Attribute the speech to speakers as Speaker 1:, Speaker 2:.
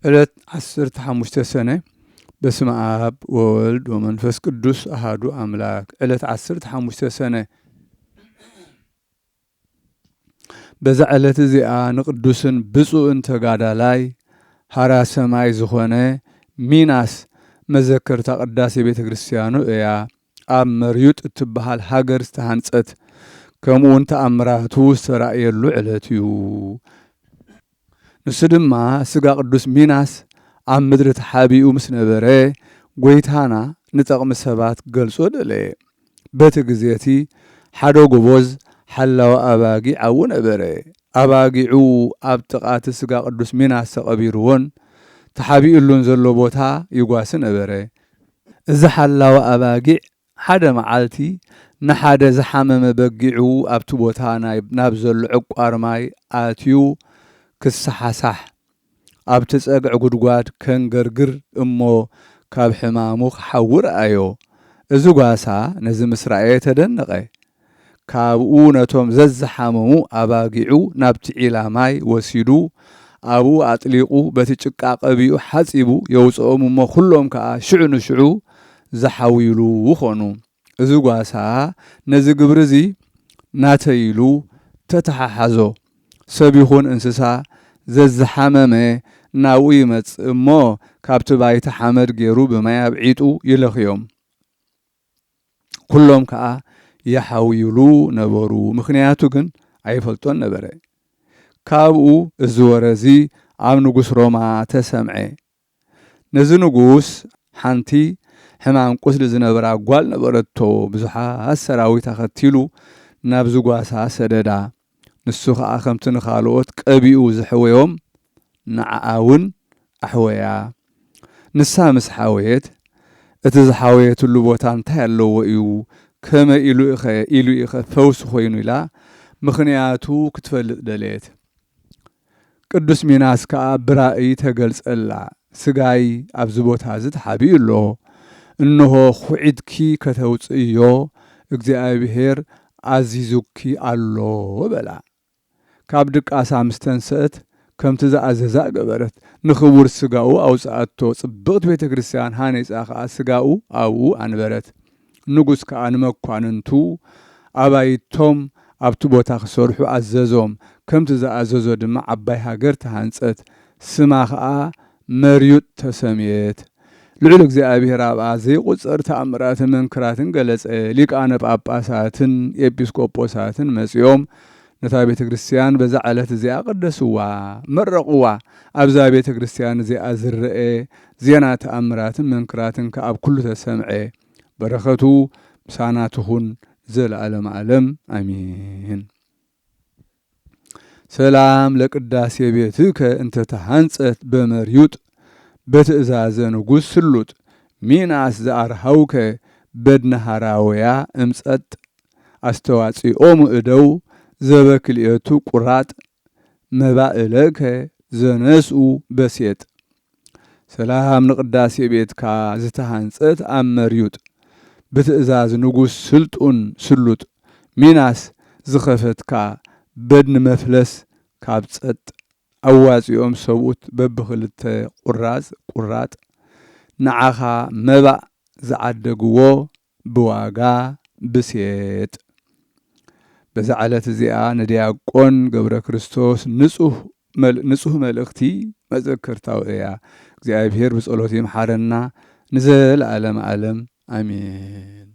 Speaker 1: ዕለት 15 سنة بسم آب وولد ومنفس قدوس أحد أملاك ዕለት 15 سنة بزع ዕለት እዚኣ ንቅዱስን ብፁዕን ተጋዳላይ ሃራ ሰማይ ዝኾነ ሚናስ መዘከርታ ቅዳሴ ቤተ ክርስቲያኑ እያ ኣብ መርዩጥ እትበሃል ሃገር ዝተሃንጸት ከምኡውን ተኣምራቱ ዝተራእየሉ ዕለት እዩ። ንሱ ድማ ስጋ ቅዱስ ሚናስ ኣብ ምድሪ ተሓቢኡ ምስ ነበረ ጎይታና ንጠቕሚ ሰባት ገልጾ ደለየ። በቲ ግዜቲ ሓደ ጎቦዝ ሓላዊ ኣባጊዕ ኣብኡ ነበረ። ኣባጊዑ ኣብ ጥቓቲ ስጋ ቅዱስ ሚናስ ተቐቢርዎን ተሓቢኡሉን ዘሎ ቦታ ይጓሲ ነበረ። እዚ ሓላዊ ኣባጊዕ ሓደ መዓልቲ ንሓደ ዝሓመመ በጊዑ ኣብቲ ቦታ ናብ ዘሎ ዕቋር ማይ ኣትዩ ክሰሓሳሕ ኣብቲ ፀግዕ ጉድጓድ ከንገርግር እሞ ካብ ሕማሙ ክሓውር ኣዮ። እዚ ጓሳ ነዚ ምስ ረአየ ተደነቐ። ካብኡ ነቶም ዘዝሓመሙ ኣባጊዑ ናብቲ ዒላ ማይ ወሲዱ ኣብኡ ኣጥሊቁ በቲ ጭቃ ቀቢኡ ሓፂቡ የውፅኦም እሞ ኩሎም ከዓ ሽዑ ንሽዑ ዝሓዊሉ ኾኑ። እዚ ጓሳ ነዚ ግብሪ እዚ ናተይሉ ተተሓሓዞ። ሰብ ይኹን እንስሳ ዘዝሓመመ ናብኡ ይመጽእ እሞ ካብቲ ባይታ ሓመድ ገይሩ ብማይ ኣብዒጡ ይለኽዮም። ኩሎም ከዓ ይሓዊሉ ነበሩ። ምክንያቱ ግን ኣይፈልጦን ነበረ። ካብኡ እዚ ወረዚ ኣብ ንጉስ ሮማ ተሰምዐ። ነዚ ንጉስ ሓንቲ ሕማም ቁስሊ ዝነበራ ጓል ነበረቶ። ብዙሓት ሰራዊት ኣኸቲሉ ናብ ዝጓሳ ሰደዳ። ንሱ ከዓ ከምቲ ንኻልኦት ቀቢኡ ዝሕወዮም ንዓኣ እውን ኣሕወያ። ንሳ ምስ ሓወየት እቲ ዝሓወየትሉ ቦታ እንታይ ኣለዎ እዩ ከመ ኢሉ ኢኸ ፈውሲ ኮይኑ ኢላ ምክንያቱ ክትፈልጥ ደልየት። ቅዱስ ሚናስ ከዓ ብራእይ ተገልጸላ። ስጋይ ኣብዚ ቦታ እዚ ተሓቢኡ ኣሎ፣ እንሆ ኩዒትኪ ከተውፅእዮ እግዚኣብሔር ኣዚዙኪ ኣሎ በላ። ካብ ድቃሳ ምስ ተንስአት ከምቲ ዝኣዘዛ ገበረት። ንኽቡር ስጋኡ ኣውፅኣቶ። ጽብቕቲ ቤተ ክርስቲያን ሃነፃ ከዓ ስጋኡ ኣብኡ ኣንበረት። ንጉስ ከዓ ንመኳንንቱ ኣባይቶም ኣብቲ ቦታ ክሰርሑ ኣዘዞም። ከምቲ ዝኣዘዞ ድማ ዓባይ ሃገር ተሃንጸት። ስማ ከዓ መርዩጥ ተሰምየት። ልዑል እግዚኣብሔር ኣብኣ ዘይቁፀር ተኣምራትን መንክራትን ገለጸ። ሊቃነ ጳጳሳትን ኤጲስቆጶሳትን መጺኦም ነታ ቤተ ክርስቲያን በዛ ዕለት እዚኣ ቀደስዋ፣ መረቑዋ። ኣብዛ ቤተ ክርስቲያን እዚኣ ዝርአ ዜና ተኣምራትን መንክራትን ከኣብ ኩሉ ተሰምዐ። በረኸቱ ምሳና ትኹን ዘለዓለም ዓለም ኣሚን። ሰላም ለቅዳሴ ቤትከ እንተ ተሃንጸት በመርዩጥ በትእዛዘ ንጉሥ ስሉጥ ሚናስ ዘኣርሃውከ በድነ ሃራውያ እምጸጥ ኣስተዋፂኦሙ እደው ዘበክልኤቱ ቁራጥ መባእለከ ዘነስኡ በሴጥ። ሰላም ንቅዳሴ ቤትካ ዝተሃንጸት ኣብ መርዩጥ ብትእዛዝ ንጉሥ ስልጡን ስሉጥ ሚናስ ዝኸፈትካ በድኒ መፍለስ ካብ ጸጥ ኣዋፂኦም ሰብኡት በብኽልተ ቁራጥ ንዓኻ መባእ ዝዓደግዎ ብዋጋ ብሴጥ። በዛ ዕለት እዚኣ ንዲያቆን ገብረ ክርስቶስ ንጹህ መልእኽቲ መዘከርታው እያ። እግዚአብሔር ብጸሎት ይምሓረና ንዘለዓለም ዓለም አሜን።